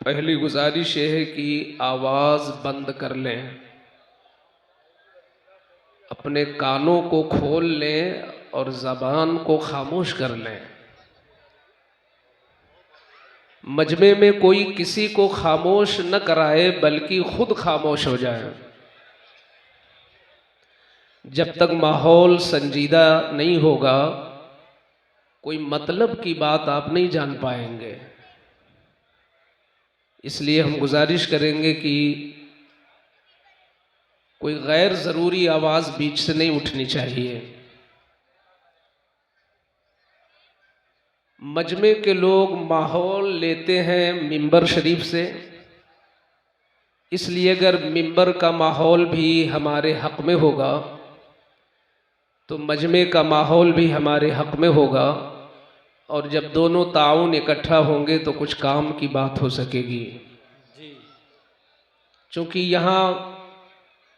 पहली गुजारिश ये है कि आवाज़ बंद कर लें, अपने कानों को खोल लें और ज़बान को खामोश कर लें। मजमे में कोई किसी को खामोश न कराए बल्कि खुद खामोश हो जाए। जब तक माहौल संजीदा नहीं होगा कोई मतलब की बात आप नहीं जान पाएंगे। इसलिए हम गुजारिश करेंगे कि कोई गैर ज़रूरी आवाज़ बीच से नहीं उठनी चाहिए। मजमे के लोग माहौल लेते हैं मिंबर शरीफ से, इसलिए अगर मिंबर का माहौल भी हमारे हक़ में होगा तो मजमे का माहौल भी हमारे हक़ में होगा, और जब दोनों ताउन इकट्ठा होंगे तो कुछ काम की बात हो सकेगी। क्योंकि यहाँ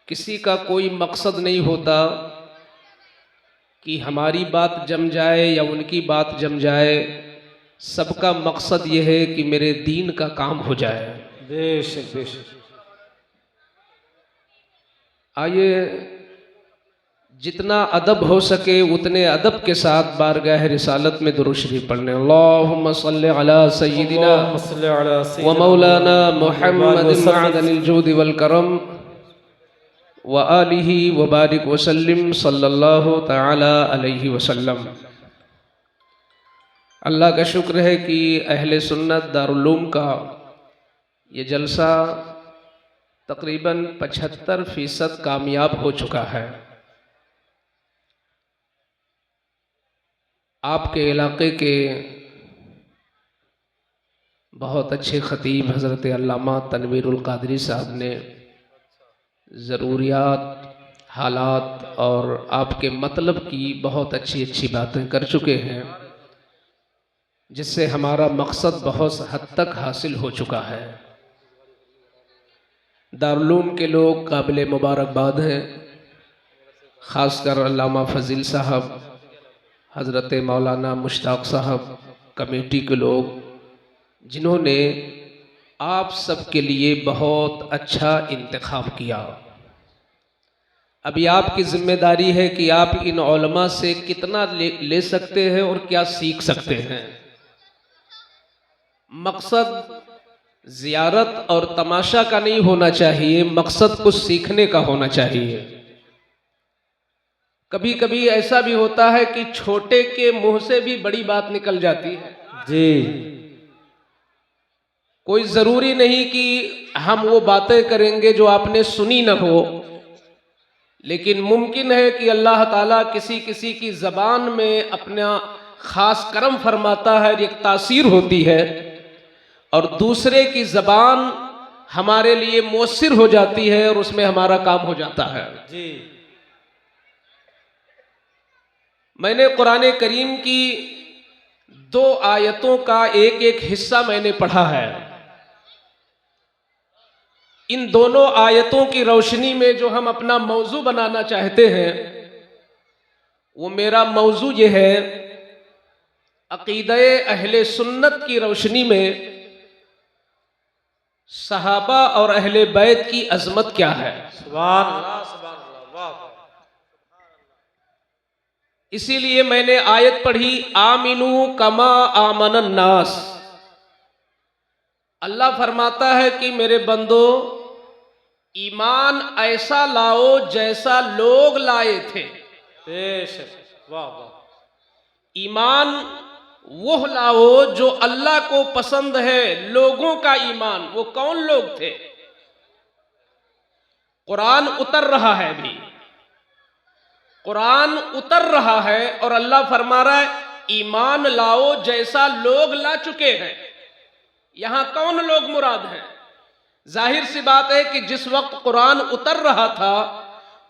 किसी का कोई मकसद नहीं होता कि हमारी बात जम जाए या उनकी बात जम जाए। सबका मकसद यह है कि मेरे दीन का काम हो जाए। बेशक बेशक। आइए, जितना अदब हो सके उतने अदब के साथ बारगाह रिसालत में दुरूद शरीफ पढ़ने। अल्लाहुम्मा सल्लि अला सय्यिदिना व मौलाना मुहम्मदिन मअदनिल जूदि वल करम व आलिहि व बारिक वसल्लिम सल्लल्लाहु तआला अलैहि वसल्लम। अल्लाह का शुक्र है कि अहले सुन्नत दारुल उलूम का ये जलसा तकरीबन 75% कामयाब हो चुका है। आपके इलाके के बहुत अच्छे ख़तीब हज़रत अल्लामा तनवीरुल क़ादरी साहब ने ज़रूरियात, हालात और आपके मतलब की बहुत अच्छी अच्छी बातें कर चुके हैं, जिससे हमारा मकसद बहुत हद तक हासिल हो चुका है। दारुल उलूम के लोग काबिल मुबारकबाद हैं, ख़ासकर अल्लामा फ़ज़ील साहब, हज़रत मौलाना मुश्ताक़ साहब, कमेटी के लोग, जिन्होंने आप सब के लिए बहुत अच्छा इंतखाब किया। अभी आपकी ज़िम्मेदारी है कि आप इन उलमा से कितना ले सकते हैं और क्या सीख सकते हैं। मकसद ज़ियारत और तमाशा का नहीं होना चाहिए, मकसद कुछ सीखने का होना चाहिए। कभी कभी ऐसा भी होता है कि छोटे के मुंह से भी बड़ी बात निकल जाती है जी। कोई ज़रूरी नहीं कि हम वो बातें करेंगे जो आपने सुनी न हो, लेकिन मुमकिन है कि अल्लाह ताला किसी किसी की ज़बान में अपना ख़ास करम फरमाता है, एक तासीर होती है, और दूसरे की ज़बान हमारे लिए मौसर हो जाती है और उसमें हमारा काम हो जाता है जी। मैंने कुरान करीम की 2 आयतों का एक एक हिस्सा मैंने पढ़ा है। इन दोनों आयतों की रोशनी में जो हम अपना मौजू बनाना चाहते हैं, वो मेरा मौजू ये है, अक़ीदे अहले सुन्नत की रोशनी में सहाबा और अहले बैत की अजमत क्या है। सुभान अल्लाह, सुभान अल्लाह, वाह। इसीलिए मैंने आयत पढ़ी, आमिनू कमा आमनन नास। अल्लाह फरमाता है कि मेरे बंदो, ईमान ऐसा लाओ जैसा लोग लाए थे। बेशक, वाह वाह। ईमान वो लाओ जो अल्लाह को पसंद है। लोगों का ईमान, वो कौन लोग थे? कुरान उतर रहा है अभी, कुरान उतर रहा है और अल्लाह फरमा रहा है ईमान लाओ जैसा लोग ला चुके हैं। यहां कौन लोग मुराद हैं? जाहिर सी बात है कि जिस वक्त कुरान उतर रहा था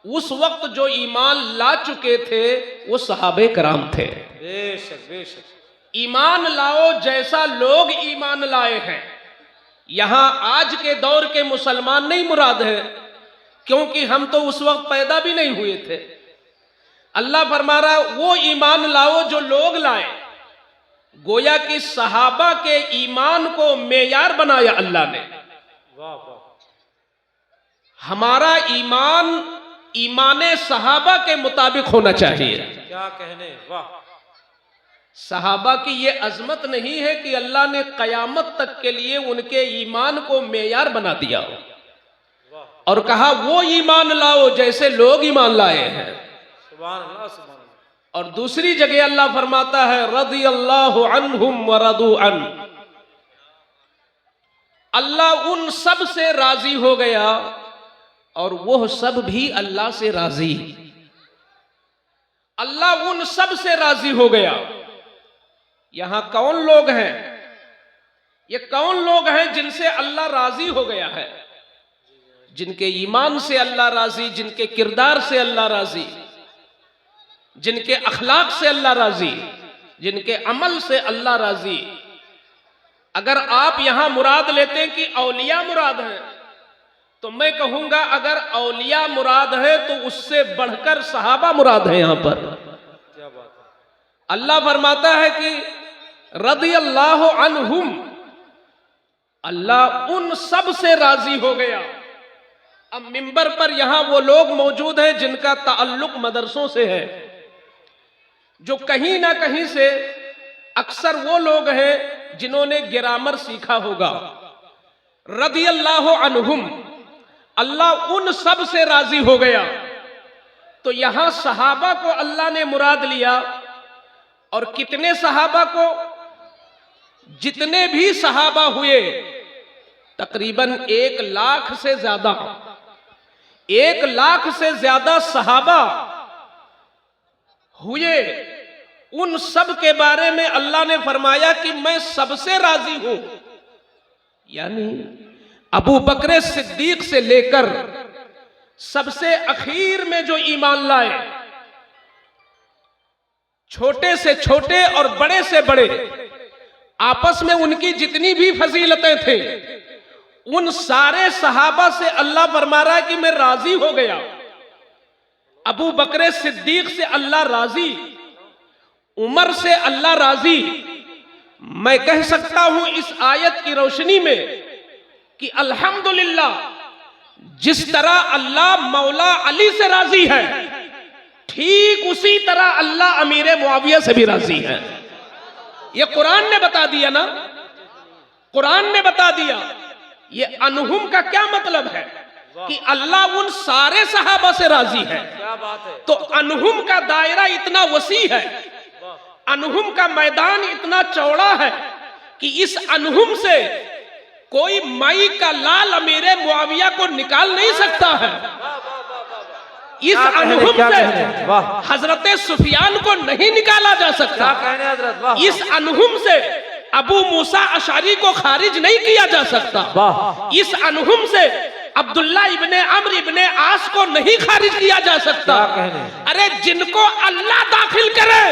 उस वक्त जो ईमान ला चुके थे वो सहाबे कराम थे। बेशक बेशक। ईमान लाओ जैसा लोग ईमान लाए हैं। यहां आज के दौर के मुसलमान नहीं मुराद है, क्योंकि हम तो उस वक्त पैदा भी नहीं हुए थे। अल्लाह फरमा रहा है वो ईमान लाओ जो लोग लाए। गोया कि सहाबा के ईमान को मेयार बनाया अल्लाह ने। वाह वाह। हमारा ईमान ईमाने सहाबा के मुताबिक होना चाहिए। क्या कहने, वाह। सहाबा की ये अजमत नहीं है कि अल्लाह ने कयामत तक के लिए उनके ईमान को मेयार बना दिया और कहा वो ईमान लाओ जैसे लोग ईमान लाए हैं। सुभान अल्लाह, सुभान अल्लाह। और दूसरी जगह अल्लाह फरमाता है रज़ियल्लाहु अन्हुम व रदू अन। अल्लाह उन सब से राजी हो गया और वो सब भी अल्लाह से राजी। अल्लाह उन सब से राजी हो गया। यहां कौन लोग हैं? ये कौन लोग हैं जिनसे अल्लाह राजी हो गया है? जिनके ईमान से अल्लाह राजी, जिनके किरदार से अल्लाह राजी, जिनके अखलाक से अल्लाह राजी, जिनके अमल से अल्लाह राजी। अगर आप यहां मुराद लेते हैं कि औलिया मुराद है, तो मैं कहूंगा अगर औलिया मुराद है तो उससे बढ़कर सहाबा मुराद है। यहां पर क्या बात है। अल्लाह फरमाता है कि रज़ियल्लाहु अन्हुम, अल्लाह उन सब से राजी हो गया। अब मिंबर पर यहां वो लोग मौजूद हैं जिनका ताल्लुक मदरसों से है, जो कहीं ना कहीं से अक्सर वो लोग हैं जिन्होंने ग्रामर सीखा होगा। रज़ियल्लाहु अन्हुम, अल्लाह उन सब से राजी हो गया। तो यहां सहाबा को अल्लाह ने मुराद लिया। और कितने सहाबा को? जितने भी सहाबा हुए तकरीबन 1 लाख से ज्यादा, 1 लाख से ज्यादा सहाबा हुए। उन सब के बारे में अल्लाह ने फरमाया कि मैं सबसे राजी हूं। यानी अबू बकर सिद्दीक से लेकर सबसे अखीर में जो ईमान लाए, छोटे से छोटे और बड़े से बड़े, आपस में उनकी जितनी भी फजीलतें थे, उन सारे सहाबा से अल्लाह फरमा रहा है कि मैं राजी हो गया। अबू बकर सिद्दीक से अल्लाह राजी, उमर से अल्लाह राजी। मैं कह सकता हूं इस आयत की रोशनी में कि अल्हम्दुलिल्लाह, जिस तरह अल्लाह मौला अली से राजी है, ठीक उसी तरह अल्लाह अमीर मुआविया से भी राजी है। ये कुरान ने बता दिया ना, कुरान ने बता दिया। ये अनहुम का क्या मतलब है कि अल्लाह उन सारे सहाबा से राजी है। क्या बात है। तो अनहुम का दायरा इतना वसी है, अनहुम का मैदान इतना चौड़ा है कि इस अनहुम से कोई माई का लाल अमीर मुआविया को निकाल नहीं सकता है। इस अनहुम से हजरत सुफियान को नहीं निकाला जा सकता। इस अनहुम से अबू मूसा अशारी को खारिज नहीं किया जा सकता। इस अनहुम से अब्दुल्ला इब्ने अम्र इब्ने आस को नहीं खारिज किया जा सकता। अरे जिनको अल्लाह दाखिल करे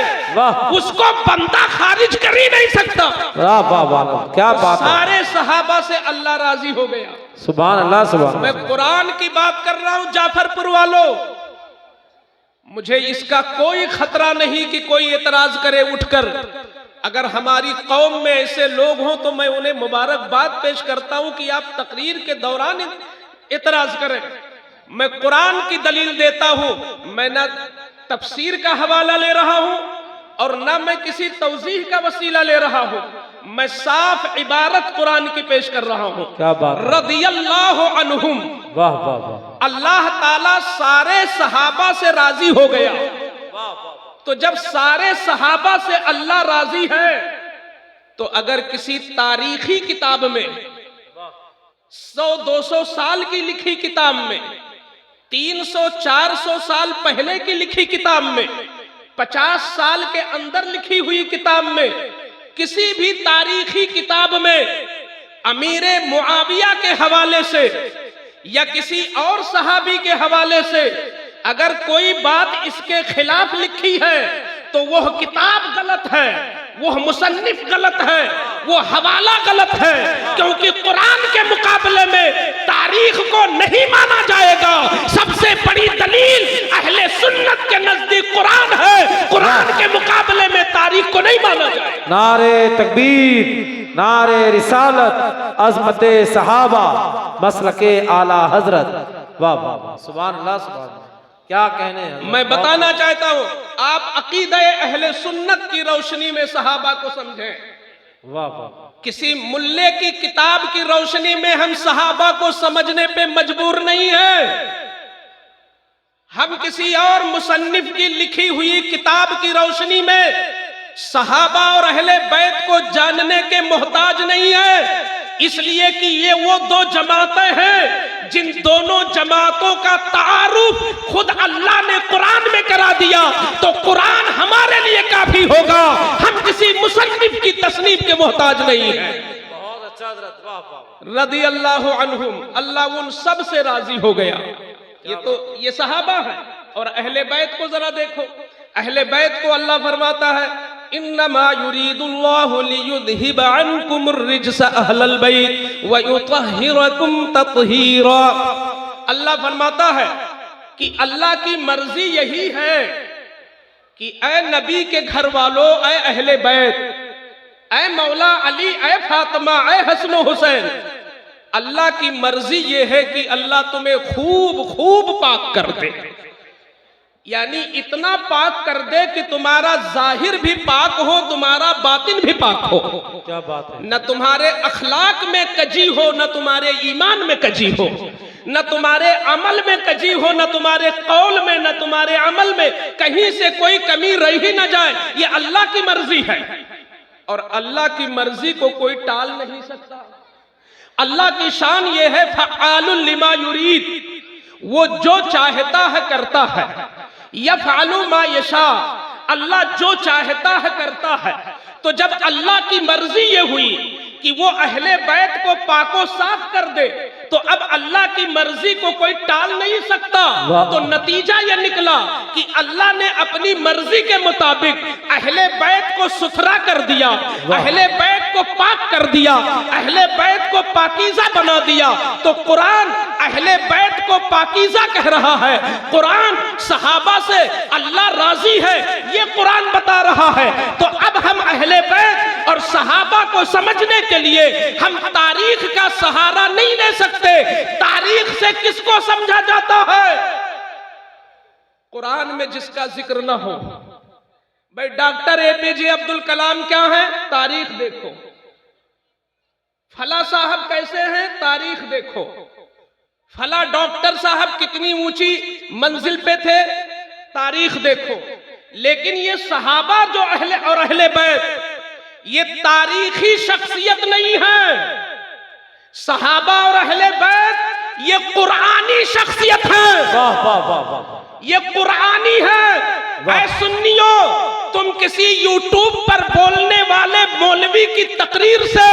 उसको बंदा खारिज कर ही नहीं सकता। क्या बात है। सारे सहाबा से अल्लाह राजी हो गया। सुभान अल्लाह, सुभान। मैं कुरान की बात कर रहा हूं जाफरपुर वालों, मुझे इसका कोई खतरा नहीं कि कोई एतराज करे उठकर। अगर हमारी कौम में ऐसे लोग हों तो मैं उन्हें मुबारकबाद पेश करता हूं कि आप तकरीर के दौरान एतराज करें। मैं कुरान की दलील देता हूं, मैं ना तफसीर का हवाला ले रहा हूं और ना मैं किसी तौजीह का वसीला ले रहा हूं, मैं साफ इबारत कुरान की पेश कर रहा हूं। क्या बात है। रदियल्लाहु अन्हुम, वाह वाह वाह। अल्लाह ताला सारे सहाबा से राजी हो गया। तो जब सारे सहाबा से अल्लाह राजी है, तो अगर किसी तारीखी किताब में 100-200 साल की लिखी किताब में, 300-400 साल पहले की लिखी किताब में, 50 साल के अंदर लिखी हुई किताब में, किसी भी तारीखी किताब में अमीरे मुआविया के हवाले से या किसी और सहाबी के हवाले से अगर कोई बात इसके खिलाफ लिखी है, तो वह किताब गलत है, वह मुसन्निफ गलत है, वो हवाला गलत है। क्योंकि कुरान के मुकाबले में तारीख को नहीं माना जाएगा। सबसे बड़ी दलील अहले सुन्नत के नजदीक कुरान है, कुरान के मुकाबले में तारीख को नहीं माना जाएगा। नारे तकबीर, नारे रिसालत, अज़मते सहाबा, मसलके आला हजरत। वाह वाह वाह, सुभान अल्लाह सुभान अल्लाह। क्या कहने हैं। मैं बताना चाहता हूं, आप अकीदा अहले सुन्नत की रोशनी में सहाबा को समझें। वाह वाह। किसी मुल्ले की किताब की रोशनी में हम सहाबा को समझने पे मजबूर नहीं है। हम किसी और मुसन्निफ की लिखी हुई किताब की रोशनी में सहाबा और अहले बैत को जानने के मोहताज नहीं है। इसलिए कि ये वो दो जमातें हैं जिन दोनों जमातों का तारुफ खुद अल्लाह ने कुरान में करा दिया। तो कुरान हमारे लिए काफी होगा, हम किसी मुसन्निफ की तसनीफ के मोहताज नहीं है। बहुत अच्छा हजरत, वाह वाह। रदी अल्लाह अन्हुम, अल्लाह उन सब से राजी हो गया। ये सहाबा है। और अहले बैत को जरा देखो, अहले बैत को अल्लाह फरमाता है, इन्नमा युरीदुल्लाहु लियुज़हिब अन्कुमुर रिज्स अहलल बैत व युतहिरकुम तत्हीरा। अल्लाह फरमाता है कि अल्लाह की मर्जी यही है कि ऐ नबी के घर वालों, ऐ अहले बैत, ऐ मौला अली, ऐ फातिमा, ऐ हसन हुसैन, अल्लाह की मर्जी ये है कि अल्लाह तुम्हें खूब खूब पाक कर दे। यानी इतना पाक कर दे कि तुम्हारा जाहिर भी पाक हो, तुम्हारा बातिन भी पाक हो। क्या बात है। न तुम्हारे अखलाक में कजी हो, न तुम्हारे ईमान में कजी हो, न तुम्हारे अमल में कजी हो, न तुम्हारे कौल में, न तुम्हारे अमल में कहीं से कोई कमी रह ही न जाए। ये अल्लाह की मर्जी है और अल्लाह की मर्जी को कोई टाल नहीं सकता। अल्लाह की शान ये है फ़अालुल लिमा युरीद, वो जो चाहता है करता है। यफ़अलु मा यशा, अल्लाह जो चाहता है करता है। तो जब अल्लाह की मर्जी ये हुई कि वो अहले बैत को पाको साफ कर दे, तो अब अल्लाह की मर्जी को कोई टाल नहीं सकता। तो नतीजा ये निकला कि अल्लाह ने अपनी मर्जी के मुताबिक अहले बैत को सुथरा कर दिया, अहले बैत को पाक कर दिया, अहले बैत को पाकीज़ा बना दिया। तो कुरान अहले बैत को पाकीज़ा कह रहा है, कुरान सहाबा से अल्लाह राजी है, ये कुरान बता रहा है। तो अब हम अहले बैत और सहाबा को समझने के लिए हम तारीख का सहारा नहीं ले सकते। तारीख से किसको समझा जाता है? कुरान में जिसका जिक्र ना हो। भाई डॉक्टर APJ अब्दुल कलाम क्या है? तारीख देखो। फला साहब कैसे हैं? तारीख देखो। फला डॉक्टर साहब कितनी ऊंची मंजिल पे थे? तारीख देखो। लेकिन ये सहाबा जो अहले बैत, ये तारीखी शख्सियत नहीं है। सहाबा और अहले बैत ये कुरानी शख्सियत है। वाह वाह वाह वाह। ये कुरानी है। ऐ सुन्नियों, तुम किसी यूट्यूब पर बोलने वाले मौलवी की तकरीर से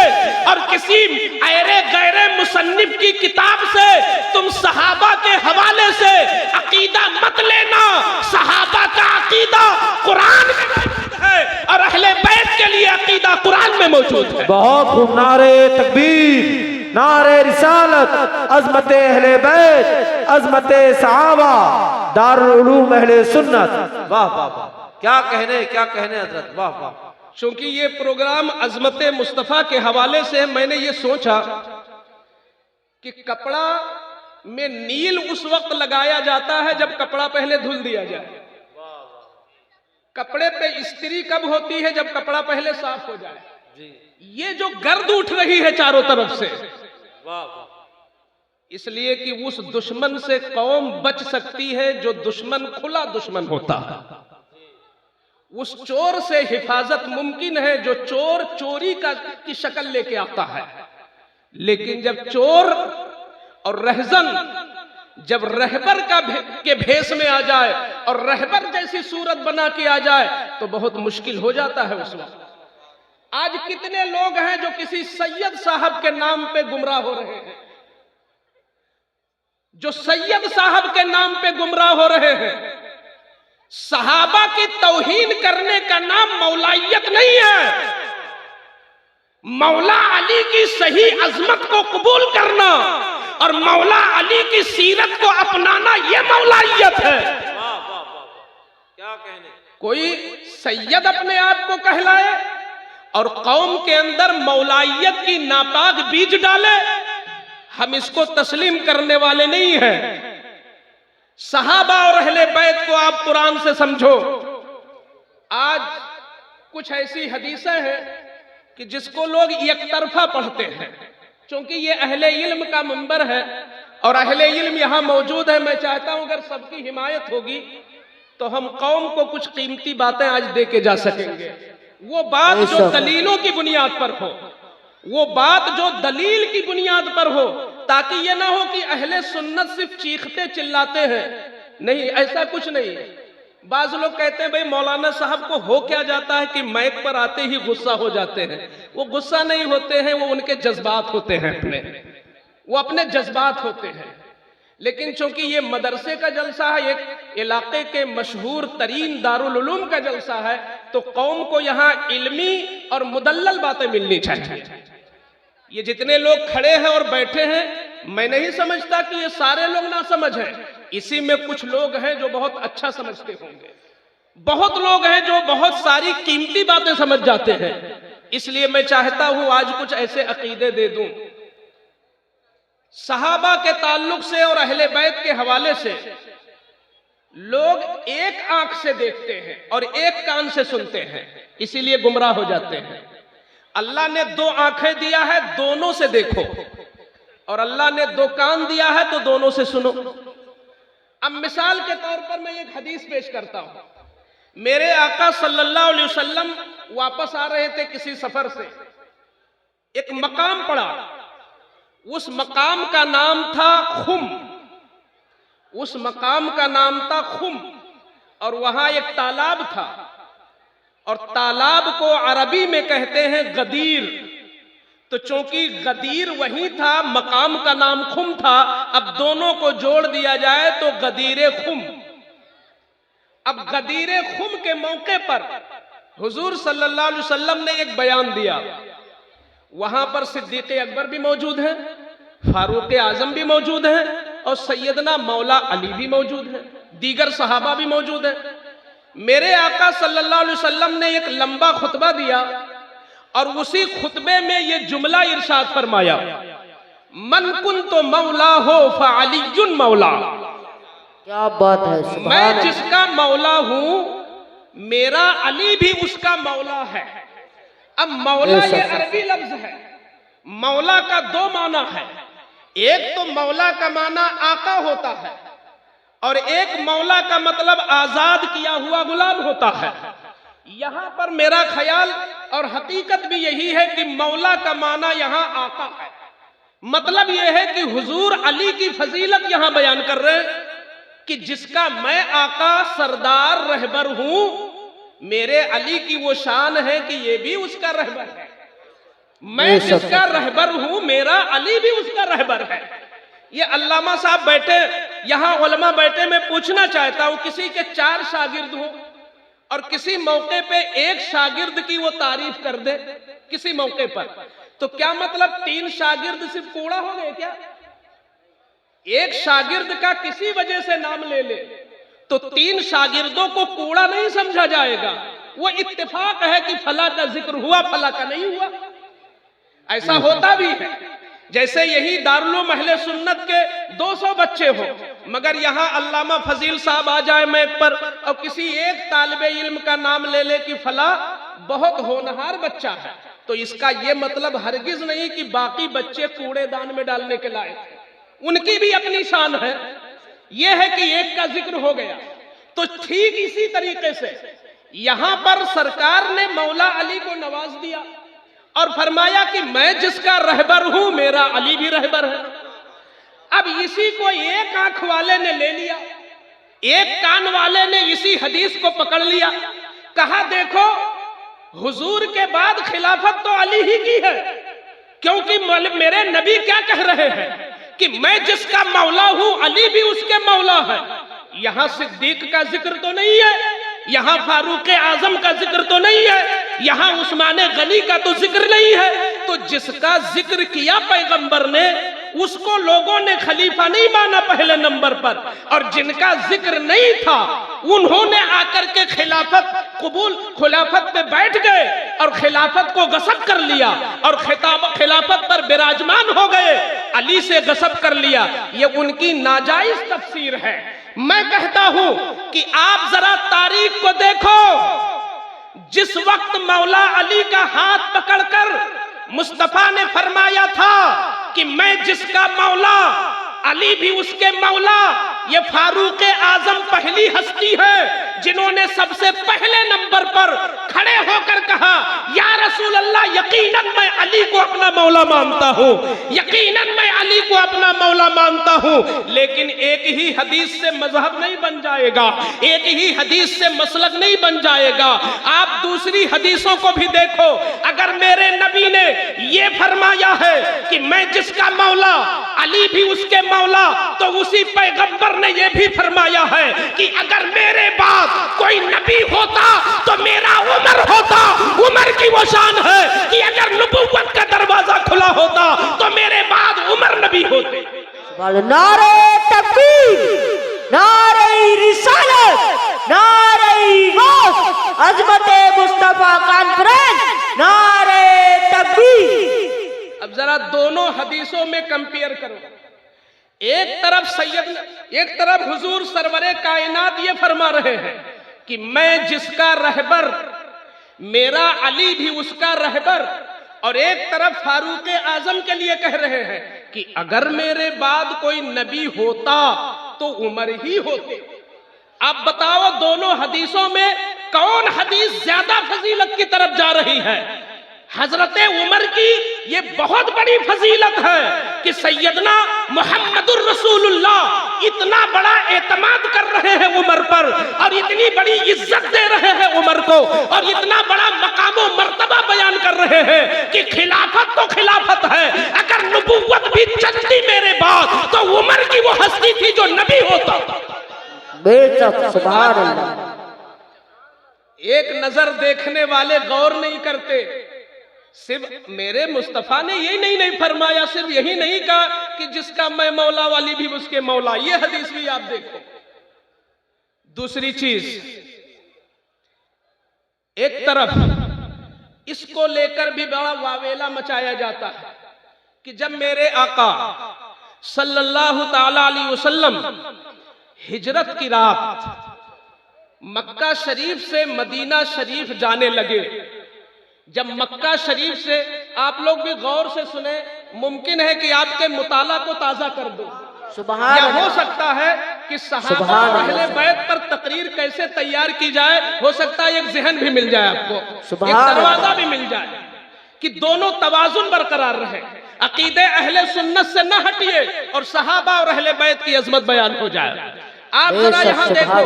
और किसी ऐरे गैरे मुसन्निफ की किताब से तुम सहाबा के हवाले से अकीदा मत लेना। सहाबा का अकीदा कुरान में मौजूद है और अहले बैत के लिए अकीदा कुरान में मौजूद है। बहुत खूब। नारे तकबीर, नारे रिसालत, अज़मते अहले बैत, अज़मते सहाबा, दारुल उलूम अहले सुन्नत। वाह वाह वाह। क्या कहने हजरत, वाह वाह। चूंकि ये प्रोग्राम अज़मत मुस्तफ़ा के हवाले से, मैंने ये सोचा कि कपड़ा में नील उस वक्त लगाया जाता है जब कपड़ा पहले धुल दिया जाए। कपड़े पे इस्त्री कब होती है? जब कपड़ा पहले साफ हो जाए। जी। ये जो गर्द उठ रही है चारों तरफ से, वाह वाह। इसलिए कि उस दुश्मन से कौम बच सकती है जो दुश्मन खुला दुश्मन होता है। उस चोर से हिफाजत मुमकिन है जो चोर चोरी की शक्ल लेके आता है। लेकिन जब चोर और रहजन जब रहबर के भेष में आ जाए और रहबर जैसी सूरत बना के आ जाए तो बहुत मुश्किल हो जाता है उस वक्त। आज कितने लोग हैं जो किसी सैयद साहब के नाम पे गुमराह हो रहे हैं, जो सैयद साहब के नाम पे गुमराह हो रहे हैं। सहाबा की तौहीन करने का नाम मौलाइयत नहीं है। मौला अली की सही अजमत को कबूल करना और मौला अली की सीरत को अपनाना यह मौलाइयत है। वाह वाह वाह वाह, क्या कहने। कोई सैयद अपने आप को कहलाए और कौम के अंदर मौलाइयत की नापाक बीज डाले, हम इसको तस्लीम करने वाले नहीं हैं। सहाबा और अहले बैत को आप कुरान से समझो। आज कुछ ऐसी हदीसें हैं कि जिसको लोग एक तरफा पढ़ते हैं, क्योंकि ये अहले इल्म का मंबर है और अहले इल्म यहां मौजूद है। मैं चाहता हूं अगर सबकी हिमायत होगी तो हम कौम को कुछ कीमती बातें आज दे के जा सकेंगे। वो बात जो दलीलों की बुनियाद पर हो, वो बात जो दलील की बुनियाद पर हो, ताकि ये ना हो कि अहले सुन्नत सिर्फ चीखते चिल्लाते हैं। नहीं, ऐसा कुछ नहीं है। बाज लोग कहते हैं भाई मौलाना साहब को हो क्या जाता है कि माइक पर आते ही गुस्सा हो जाते हैं। वो गुस्सा नहीं होते हैं, वो उनके जज्बात होते हैं, वो अपने जज्बात होते हैं। लेकिन चूंकि ये मदरसे का जलसा है, एक इलाके के मशहूर तरीन दारुल उलूम का जलसा है, तो कौम को यहाँ इल्मी और मुदल्लल बातें मिलनी चाहिए। ये जितने लोग खड़े हैं और बैठे हैं, मैं नहीं समझता कि ये सारे लोग ना समझ हैं। इसी में कुछ लोग हैं जो बहुत अच्छा समझते होंगे, बहुत लोग हैं जो बहुत सारी कीमती बातें समझ जाते हैं। इसलिए मैं चाहता हूं आज कुछ ऐसे अकीदे दे दूं सहाबा के ताल्लुक से और अहले बैत के हवाले से। लोग एक आंख से देखते हैं और एक कान से सुनते हैं, इसीलिए गुमराह हो जाते हैं। अल्लाह ने दो आंखें दिया है, दोनों से देखो, और अल्लाह ने दो कान दिया है तो दोनों से सुनो। अब मिसाल के तौर पर मैं एक हदीस पेश करता हूं। मेरे आका सल्लल्लाहु अलैहि वसल्लम वापस आ रहे थे किसी सफर से, एक मकाम पड़ा। उस मकाम का नाम था खुम, उस मकाम का नाम था खुम, और वहां एक तालाब था, और तालाब को अरबी में कहते हैं गदीर। तो चूंकि गदीर वही था, मकाम का नाम खुम था, अब दोनों को जोड़ दिया जाए तो गदीरे खुम। अब गदीरे खुम के मौके पर हुजूर सल्लल्लाहु अलैहि वसल्लम ने एक बयान दिया। वहां पर सिद्दीक अकबर भी मौजूद है, फारूक आजम भी मौजूद है, और सैयदना मौला अली भी मौजूद है, दीगर सहाबा भी मौजूद है। मेरे आका सल्लल्लाहु अलैहि वसल्लम ने एक लंबा खुतबा दिया और उसी खुतबे में ये जुमला इरशाद फरमाया, मन कुन्तो मौला हो फअलियुन मौला। क्या बात है, मैं जिसका मौला हूं मेरा अली भी उसका मौला है। अब मौला ये अरबी लफ्ज है। मौला का दो माना है, एक तो मौला का माना आका होता है और एक मौला का मतलब आजाद किया हुआ गुलाम होता है। यहां पर मेरा ख्याल और हकीकत भी यही है कि मौला का माना यहां आका है। मतलब यह है कि हुजूर अली की फजीलत यहां बयान कर रहे हैं कि जिसका मैं आका सरदार रहबर हूं, मेरे अली की वो शान है कि ये भी उसका रहबर है। मैं जिसका रहबर हूं, मेरा अली भी उसका रहबर है। ये अल्लामा साहब बैठे, यहां उलमा बैठे, मैं पूछना चाहता हूं, किसी के 4 शागिर्द हो और किसी मौके पे एक शागिर्द की वो तारीफ कर दे किसी मौके पर, तो क्या मतलब 3 शागिर्द सिर्फ कूड़ा हो गए क्या? एक शागिर्द का किसी वजह से नाम ले ले तो 3 शागिर्दों को कूड़ा नहीं समझा जाएगा। वो इत्तेफाक है कि फला का जिक्र हुआ, फला का नहीं हुआ। ऐसा होता भी है। जैसे यही दारुल अहले सुन्नत के 200 बच्चे हो, मगर यहाँ अल्लामा फजील साहब आ जाए मैक पर और किसी एक तालिबे इल्म का नाम ले ले कि फला बहुत होनहार बच्चा है, तो इसका ये मतलब हरगिज नहीं कि बाकी बच्चे कूड़ेदान में डालने के लायक हैं। उनकी भी अपनी शान है। यह है कि एक का जिक्र हो गया। तो ठीक इसी तरीके से यहां पर सरकार ने मौला अली को नवाज दिया और फरमाया कि मैं जिसका रहबर हूं मेरा अली भी रहबर है। अब इसी को एक आंख वाले ने ले लिया, एक कान वाले ने इसी हदीस को पकड़ लिया, कहा देखो हुजूर के बाद खिलाफत तो अली ही की है, क्योंकि मेरे नबी क्या कह रहे हैं कि मैं जिसका मौला हूं अली भी उसके मौला है। यहां सिद्दीक का जिक्र तो नहीं है, यहां फारूक आजम का जिक्र तो नहीं है, यहां उस्मान गनी का तो जिक्र नहीं है। तो जिसका जिक्र किया पैगंबर ने उसको लोगों ने खलीफा नहीं माना पहले नंबर पर, और जिनका जिक्र नहीं था उन्होंने आकर के खिलाफत पे बैठ गए और खिलाफत को गसब कर लिया और खिलाफत पर विराजमान हो गए, अली से गसब कर लिया। ये उनकी नाजायज तफसीर है। मैं कहता हूं कि आप जरा तारीख को देखो। जिस वक्त मौला अली का हाथ पकड़कर मुस्तफा ने फरमाया था कि मैं जिसका मौला अली भी उसके मौला, ये फारूक आजम पहली हस्ती है जिन्होंने सबसे पहले नंबर पर खड़े होकर कहा या रसूल अल्लाह यकीनन मैं अली को अपना मौला मानता हूं, यकीनन मैं अली को अपना मौला मानता हूं। लेकिन एक ही हदीस से मजहब नहीं बन जाएगा, एक ही हदीस से मसलक नहीं बन जाएगा। आप दूसरी हदीसों को भी देखो। अगर मेरे नबी ने ये फरमाया है कि मैं जिसका मौला अली भी उसके मौला, तो उसी पैगंबर ने यह भी फरमाया है कि अगर मेरे बाद कोई नबी होता तो मेरा उमर होता। उमर की वो शान है कि अगर नबूवत का दरवाजा खुला होता तो मेरे बाद उमर नबी होते। नारे तकबीर, नारे रिसालत, नारे गौस, अज़मते मुस्तफा कॉन्फ्रेंस, नारे तकबीर। अब जरा दोनों हदीसों में कंपेयर करो। एक तरफ हुजूर सरवरे कायनात ये फरमा रहे हैं कि मैं जिसका रहबर मेरा अली भी उसका रहबर, और एक तरफ फारूक आजम के लिए कह रहे हैं कि अगर मेरे बाद कोई नबी होता तो उमर ही होते। अब बताओ दोनों हदीसों में कौन हदीस ज्यादा फजीलत की तरफ जा रही है? हजरते उमर की ये बहुत बड़ी फजीलत है कि सैयदना मुहम्मदुर रसूलुल्लाह इतना बड़ा एतमाद कर रहे हैं उमर पर, और इतनी बड़ी इज्जत दे रहे हैं उमर को, और इतना बड़ा मकाम मर्तबा बयान कर रहे हैं कि खिलाफत तो खिलाफत है, अगर नबूवत भी चलती मेरे बाद तो उमर की वो हस्ती थी जो नबी होता। बेशक, सुभान अल्लाह। एक नजर देखने वाले गौर नहीं करते। सिर्फ मेरे मुस्तफा ने यही नहीं फरमाया, सिर्फ यही नहीं कहा कि जिसका मैं मौला वाली भी उसके मौला, ये हदीस भी आप देखो। दूसरी चीज, एक तरफ इसको लेकर भी बड़ा वावेला मचाया जाता है कि जब मेरे आका सल्लल्लाहु ताला अलैहि वसल्लम हिजरत की रात मक्का शरीफ से मदीना शरीफ जाने लगे, जब मक्का शरीफ से, आप लोग भी गौर से सुने, मुमकिन है कि आपके मुताला को ताजा कर दो। सुभान या हो अल्लाह। सकता है कि सहाबा अहले बैत पर तकरीर कैसे तैयार की जाए, हो सकता है एक जहन भी मिल जाए आपको, एक दरवाजा भी मिल जाए कि दोनों तवाजुन बरकरार रहे, अकीदे अहले सुन्नत से न हटिए और सहाबा और अहले बैत की अजमत बयान हो जाए। आप जरा यहाँ देखो,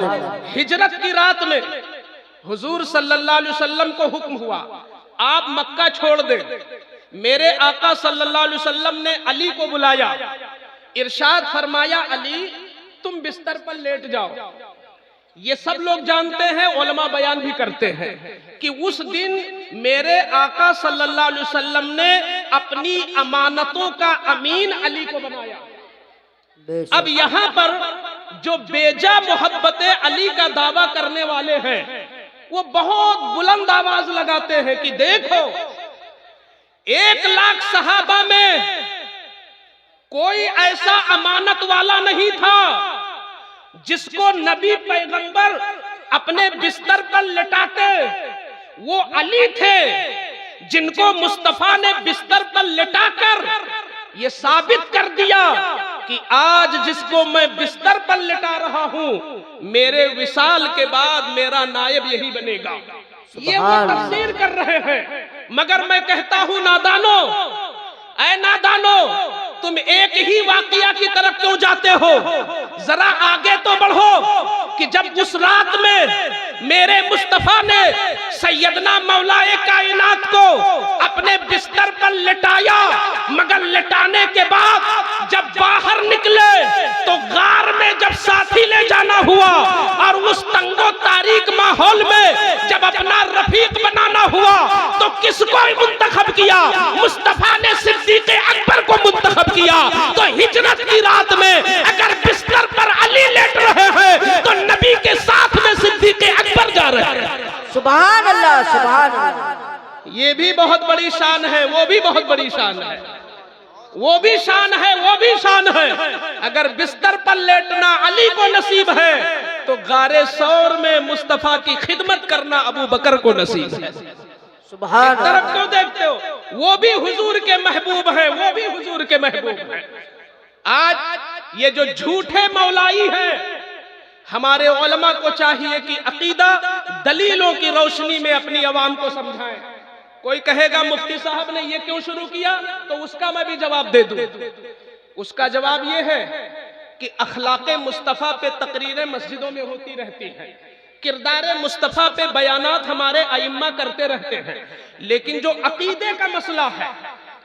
हिजरत की रात में हुजूर सल्लल्लाहु अलैहि वसल्लम को हुक्म हुआ आप मक्का छोड़ दे। मेरे आका सल्लल्लाहु अलैहि वसल्लम ने अली को बुलाया, इरशाद फरमाया अली तुम बिस्तर पर लेट जाओ। ये सब लोग जानते हैं, उलमा बयान भी करते हैं कि उस दिन मेरे आका सल्लल्लाहु अलैहि वसल्लम ने अपनी अमानतों का अमीन अली को बनाया। अब यहाँ पर जो बेजा मोहब्बत अली का दावा करने वाले हैं वो बहुत बुलंद आवाज लगाते हैं कि देखो 1 लाख सहाबा में कोई ऐसा अमानत वाला नहीं था जिसको नबी पैगंबर अपने बिस्तर पर लिटाते। वो अली थे जिनको मुस्तफा ने बिस्तर पर लिटाकर ये साबित कर दिया कि आज जिसको मैं बिस्तर पर लिटा रहा हूं, मेरे विसाल के बाद मेरा नायब यही बनेगा। ये वो तफसीर कर रहे हैं। मगर मैं कहता हूं नादानो, ऐ नादानो, तुम एक ही वाकया की तरफ क्यों जाते हो? जरा आगे तो बढ़ो कि जब उस रात में मेरे मुस्तफा ने सैयदना मौलाए कायनात को अपने बिस्तर पर लिटाया, मगर लिटाने के बाद जब बाहर निकले तो गार में जब साथी ले जाना हुआ और उस तंगो तारीक माहौल में जब अपना रफीक बनाना हुआ तो किसको मुंतखब किया? मुस्तफा ने सिद्दीक़ अकबर को मुंतखब किया। तो हिजरत की रात में अगर बिस्तर पर अली लेट रहे हैं तो नबी के साथ में सिद्दीक़ अकबर जा रहे हैं। सुभान अल्लाह, सुभान अल्लाह। ये भी बहुत बड़ी शान है, वो भी बहुत बड़ी शान है, वो भी शान है, वो भी शान है। अगर बिस्तर पर लेटना अली को नसीब है तो गारे सौर में मुस्तफा की खिदमत करना अबू बकर को नसीब है। सुभान एक तरफ क्यों देखते हो? वो भी हुजूर के महबूब हैं, वो भी हुजूर के महबूब हैं। आज ये जो झूठे मौलाई हैं, हमारे उलमा को चाहिए कि अकीदा दलीलों की रोशनी में अपनी अवाम को समझाएं। कोई कहेगा मुफ्ती साहब ने ये क्यों शुरू किया, तो उसका मैं भी जवाब दे दूं। उसका जवाब ये है कि अखलाक़े मुस्तफ़ा पे तकरीरें मस्जिदों में होती रहती हैं, किरदार मुस्तफ़ा पे बयानात हमारे आइम्मा करते रहते हैं, लेकिन जो अकीदे का मसला है,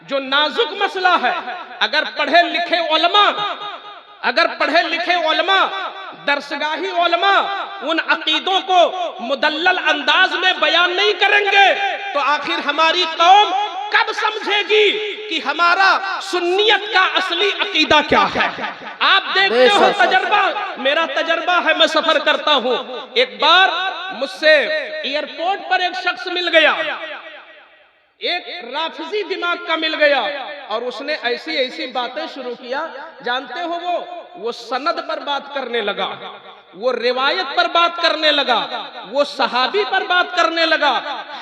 जो नाजुक मसला है, अगर पढ़े लिखे उलमा दरसगाही उलमा उन अकीदों को मुदल्लल अंदाज में बयान नहीं करेंगे तो आखिर हमारी कौम कब समझेगी कि हमारा सुन्नियत का असली अकीदा क्या है? आप देखते हो तजर्बा, मेरा तजर्बा है, मैं सफर करता हूं। एक बार मुझसे एयरपोर्ट पर एक शख्स मिल गया, एक राफिजी दिमाग का मिल गया, और उसने ऐसी ऐसी बातें शुरू किया। जानते हो वो सनद पर बात करने लगा, वो रिवायत पर बात करने लगा, वो सहाबी पर बात करने लगा,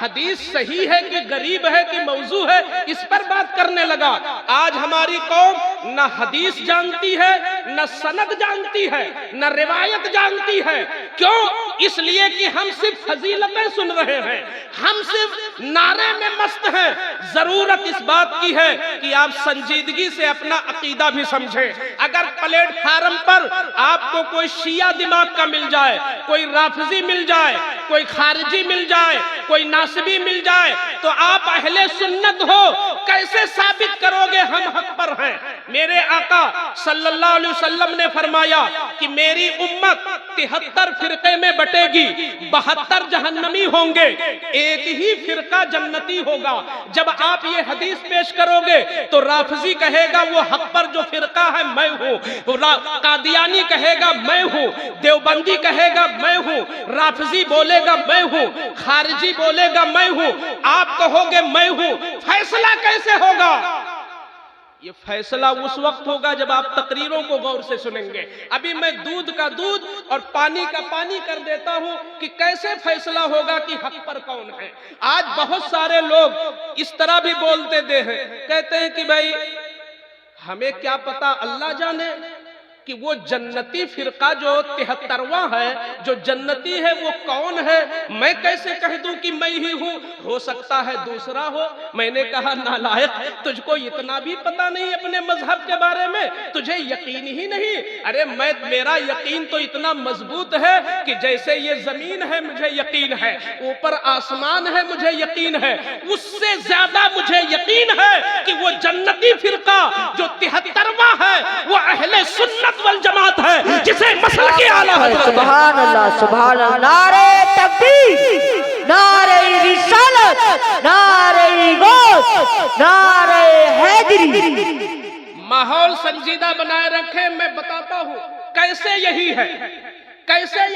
हदीस सही है कि गरीब है कि मौजू है, इस पर बात करने लगा। आज हमारी कौम न हदीस जानती है, न सनद जानती है, न रिवायत जानती है। क्यों? इसलिए कि हम सिर्फ फजीलतें सुन रहे हैं, हम सिर्फ नारे में मस्त हैं। जरूरत इस बात की है कि आप संजीदगी से अपना अकीदा भी समझें। अगर प्लेटफार्म पर आपको कोई शिया दिमाग का मिल जाए, कोई राफिजी मिल जाए, कोई खारिजी मिल जाए, कोई नासिबी मिल जाए, तो आप अहले सुन्नत हो कैसे साबित करोगे हम हक पर हैं? मेरे आका सल्लल्लाहु अलैहि वसल्लम ने फरमाया कि मेरी उम्मत 73 फिरके में बटेगी, 72 जहन्नमी होंगे, एक ही फिरका जन्नती होगा। जब आप ये हदीस पेश करोगे तो राफिजी कहेगा वो हक पर जो फिरका है मैं हूँ, कादियानी कहेगा मैं हूँ, देवबंदी कहेगा मैं हूँ, राफिजी बोलेगा मैं हूँ, खारिजी बोलेगा मैं हूँ, आप कहोगे मैं हूँ। फैसला कैसे होगा? ये फैसला उस वक्त होगा जब आप तकरीरों को गौर से सुनेंगे। अभी मैं दूध का दूध और पानी का पानी कर देता हूं कि कैसे फैसला होगा कि हक पर कौन है। आज बहुत सारे लोग इस तरह भी बोलते हैं, कहते हैं कि भाई हमें क्या पता, अल्लाह जाने कि वो जन्नती फिरका जो 73वां है, जो जन्नती है वो कौन है। मैं कैसे कह दूं कि मैं ही हूं, हो सकता है दूसरा हो। मैंने कहा नालायक, तुझको इतना भी पता नहीं अपने मजहब के बारे में, तुझे यकीन ही नहीं। अरे मेरा यकीन तो इतना मजबूत है कि जैसे ये जमीन है मुझे यकीन है, ऊपर आसमान है मुझे यकीन है, उससे ज्यादा मुझे यकीन है कि वो जन्नती फिरका जो 73वां है वो अहले सुन्नत वल जमात है, जिसे मसल के आला हज़रत। सुभान अल्लाह, सुभान अल्लाह। नारे तकबीर, नारे रिसालत, नारे गौस, नारे हैदरी। माहौल संजीदा बनाए रखें। मैं बताता हूं कैसे यही है, कैसे